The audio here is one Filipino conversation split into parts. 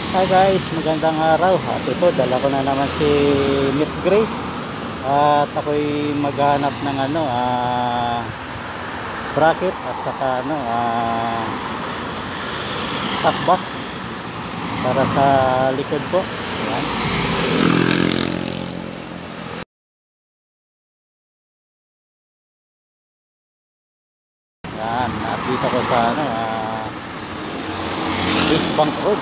Hi guys, magandang araw. At ito, dala ko na naman si Miss Gray. At ako'y maghanap ng bracket at saka top box para sa likod ko. Ayan. Ayan, dito ko sa East Bank Road.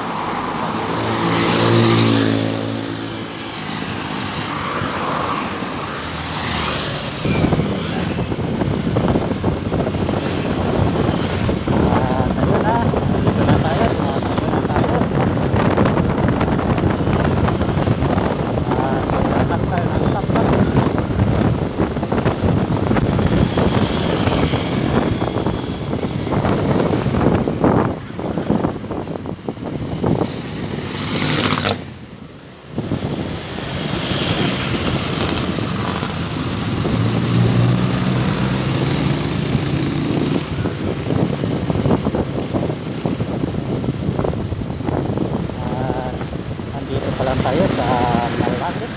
Dito pa lang tayo sa Malakit.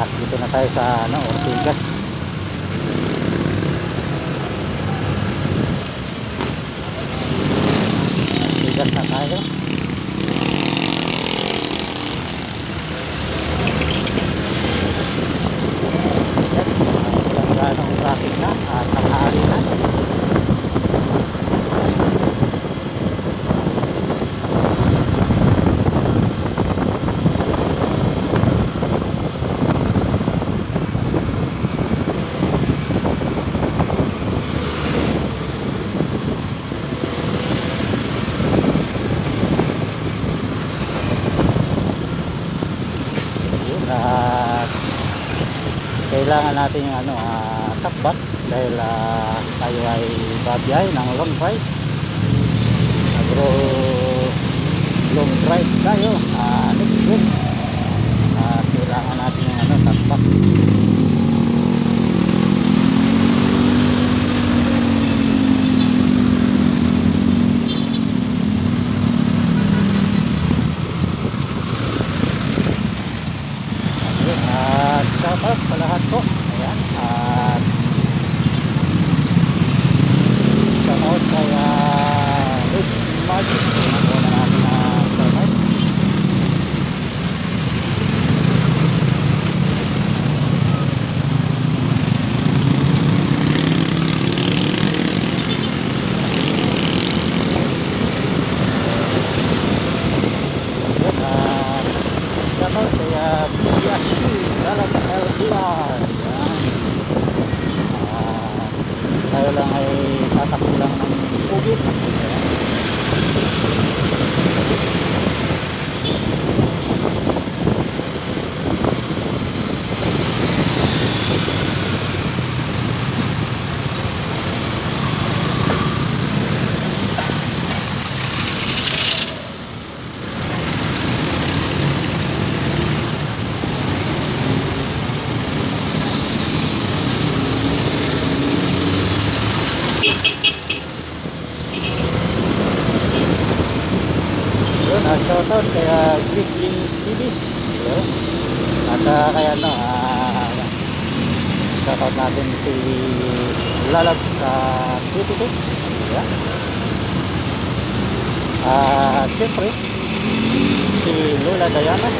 At dito na tayo sa Ortigas. Ortigas na tayo. Walang ganong traffic na at tanghali na. At kailangan natin yung top box dahil tayo ay babiyay ng long ride. Agro long drive tayo next week. Kailangan natin yung top box. At shoutout sa lahat po. Ayan. At shoutout kay Rich Magic. Nakuha na natin na shoutout. Shoutout kay BSC Dalag LDR. Tayo lang ay tatakbo lang ng tubig. Shoutout kaya Grizzling TV. At kaya shoutout natin si Lalag sa Twitter. Yeah. Siyempre si Lola Diana.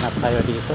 hanap tayo dito.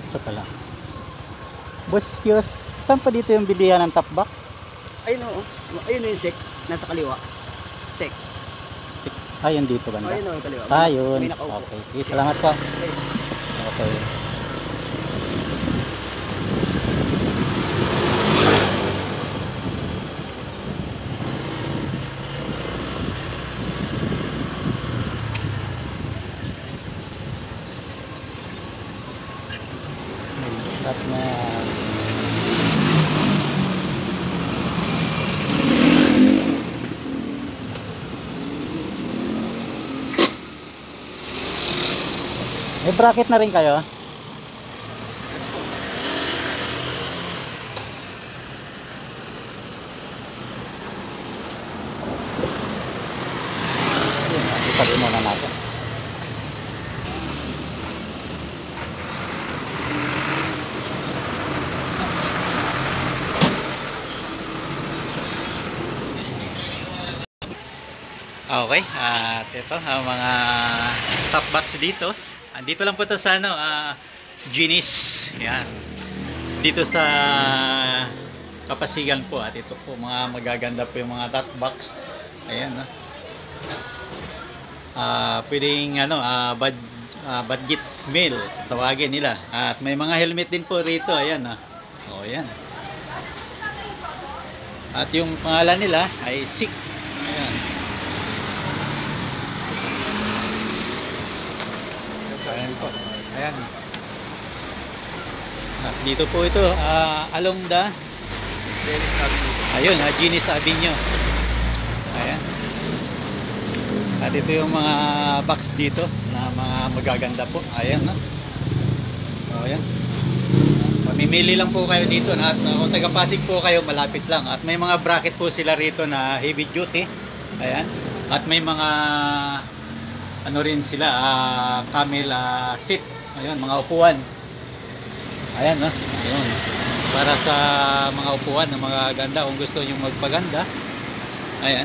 Ito pala. Boss, excuse, saan pa dito yung bilihan ng top box? Ayun o. Ayun yung sek. Nasa kaliwa. Sek. Ayun dito banda. Ayun o yung kaliwa. Ayun. May nakaupo. Okay. Okay. Salamat po. Okay. Okay. At na may bracket na rin kayo? Let's go. Isabihin muna natin. Okay, at ito ang mga top box dito. Dito lang po ito sa ano, Ginis. Yan. Dito sa Kapasigan po, at ito po mga magaganda po yung mga top box. Ayan, no. Pwedeng ano, budget meal tawagin nila. At may mga helmet din po rito, ayan, no. Oh, ayan. At yung pangalan nila ay SICK. Ayan. Ayan po. Ayan. At dito po ito, along the Dennis Avenue. ayun, Ginis Avenue. Ayan. At ito yung mga box dito na mga magaganda po. Ayan, no? O, ayan. Mamimili lang po kayo dito. At kung taga-Pasig po kayo, malapit lang. At may mga bracket po sila rito na heavy duty. Ayan. At may mga ano rin sila, camel seat. Ayun, mga upuan. Ayan, no? Ayun. Para sa mga upuan na mga ganda, kung gusto nyo magpaganda. Ayan.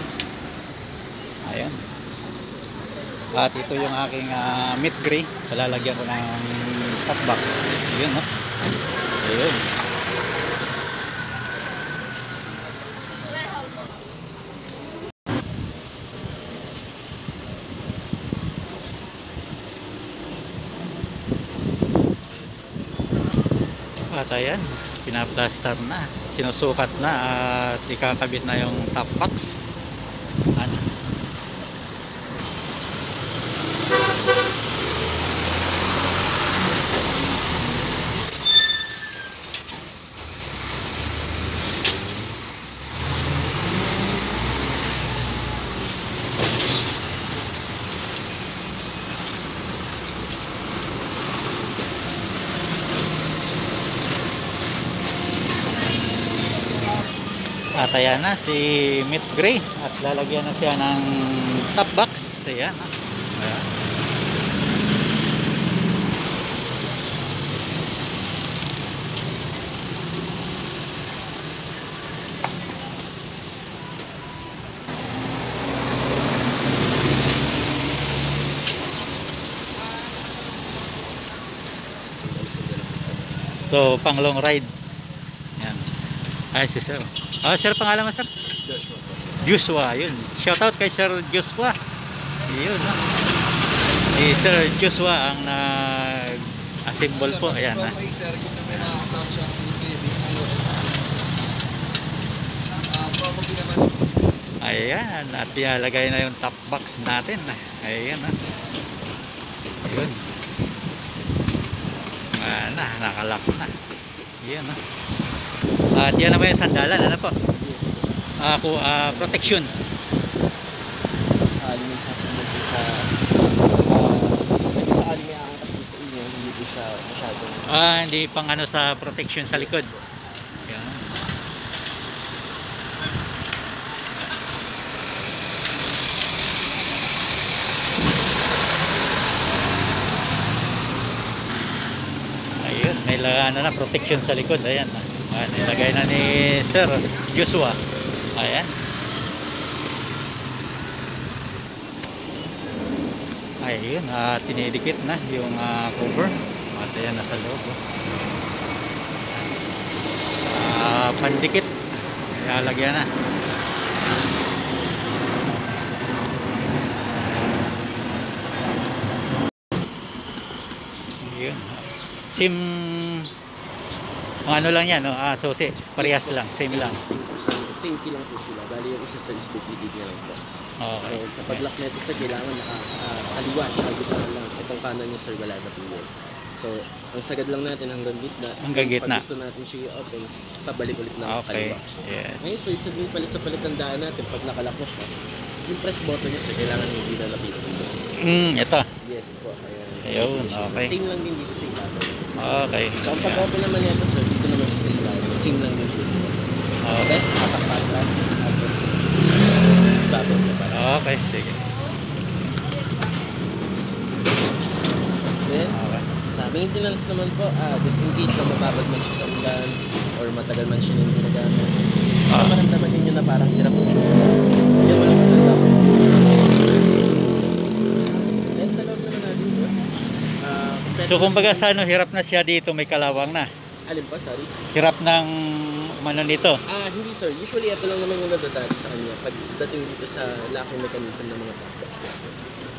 Ayan. At ito yung aking meat gray. Palalagyan ko ng top box. Ayun, no? Ayun. At ayan, pinaplastar na, sinusukat na at ikakabit na yung top box. Ano? At ayan na si Meat Gray at lalagyan na siya ng top box. Ayan. Ayan. So, pang long ride. Ayan. Ay, si Sir. Sir, pangalan mo, Sir? Joshua. Joshua, yun. Shoutout kay Sir Joshua. Yun, no? Si Sir Joshua ang nag-assemble po. Ayan, ha? Sir, kung may nakakasama siya ng previous Ayan, at ilalagay na yung top box natin. Ayan, ha? Ayun. Nakalock na. Ayan, ha? At yan naman yung sandalan, ano po? protection. Sakali may sasunod ko sa sakali may aangat ko sa inyo, hindi ko siya masyadong Hindi pang ano sa protection sa likod. Yan. Ayun, may ano na protection sa likod. Ayan. Nilagay na ni Sir Joshua. Ayan. Ayun, tinidikit na yung cover. At ayan, nasa loob. Pandikit. Ilalagyan na. Ayun. Sim ano lang yan, no? Susi. Parehas lang, same lang. same key lang po sila. Bali yung isa sa stupidity niya lang po. Okay. So, sa pag-lock nito sir, kailangan nakakaliwa siya. Gitna lang. Itong kanan niya sir, wala na po yun. So, ang sagad lang natin hanggang gitna. Hanggang gitna. Pag gusto natin siya i-open, pabalik ulit na Okay. kaliwa. Yes. Ngayon, so isa din pala sa palatandaan natin pag nakalock na siya. Yung press button niya sir, kailangan hindi na lapitan. Ito. Yes po. Ayan. Ayun, okay. Same lang din dito sa ilalim. Okay. So, ang pag-open naman nito sir, dito naman siya sa ilalim. Same lang din siya sa ilalim. Okay. Patak-patak. Babot na pa. Okay, sige. Then, Okay. sa maintenance naman po, just in case na mababad man siya sa ulan or matagal man siya hindi nagamit. Maramdaman ninyo na parang hirap po siya. Yan mo lang siya lang. Then sa loob naman natin po. So kumbaga sa ano, hirap na siya dito, may kalawang na. Alin pa, sorry? Hirap ng ano nito. Hindi sir. Usually ito lang naman yung nadadali sa kanya pagdating dito sa locking mechanism ng mga tacos.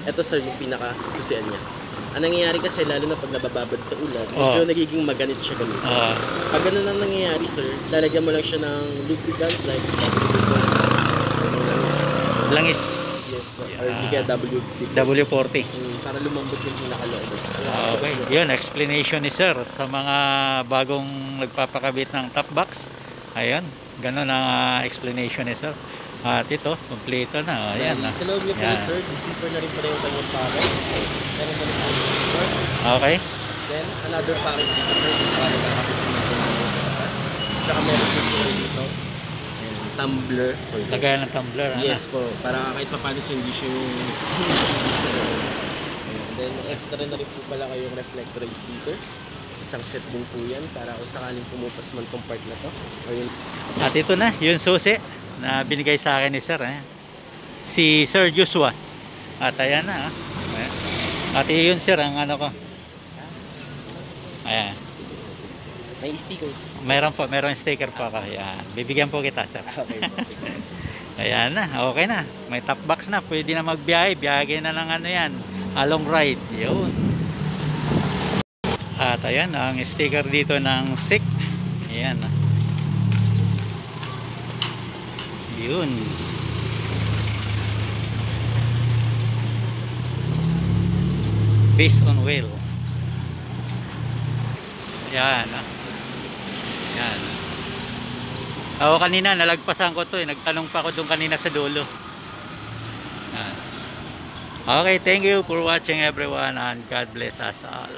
Ito sir yung pinaka-susian niya. Ang nangyayari kasi lalo na pag nabababad sa ulan, medyo nagiging maganit siya ganito. Pag ganun ang nangyayari sir, lalagyan mo lang siya ng lubricant like Langis. yes po, or di kaya WD. W40. Para lumambot yung pinaka-loob. Okay, yun, explanation ni Sir sa mga bagong nagpapakabit ng top box. Ayun, ganun ang explanation ni Sir. At ito, kompleto na. Ayan na. Sa loob niya pala sir, zipper na rin pala yung kanyang pocket. Meron na rin po yung zipper. Okay. Then, another pocket dito sir, kung sakali kakapit sa mga pagkakas. Tsaka meron po dito. Ayan, tumbler. Lagayan ng tumbler. Yes po, para kahit pa paano hindi siya yung then extra na rin po pala kayong reflector and speaker. Isang set din po yan para kung sakaling pumupas man tong part na to. Ayun. At ito na, yung susi na binigay sa akin ni Sir. Si Sir Joshua. At ayan na. Ayan. At yun Sir, ang ano ko. Ayan. May sticker. Meron sticker pa ako. Ayan. Bibigyan po kita Sir. Okay po. Ayan na, okay na. May top box na, pwede na magbiyahe. Biyahe na ng ano yan, long ride. Yun. At ayan, ang sticker dito ng SICK. Ayan. Yun. Based on wheel. Ayan. Ayan. Ako kanina nalagpasan ko to nagtanong pa ako doon kanina sa dulo. Okay, thank you for watching everyone and God bless us all.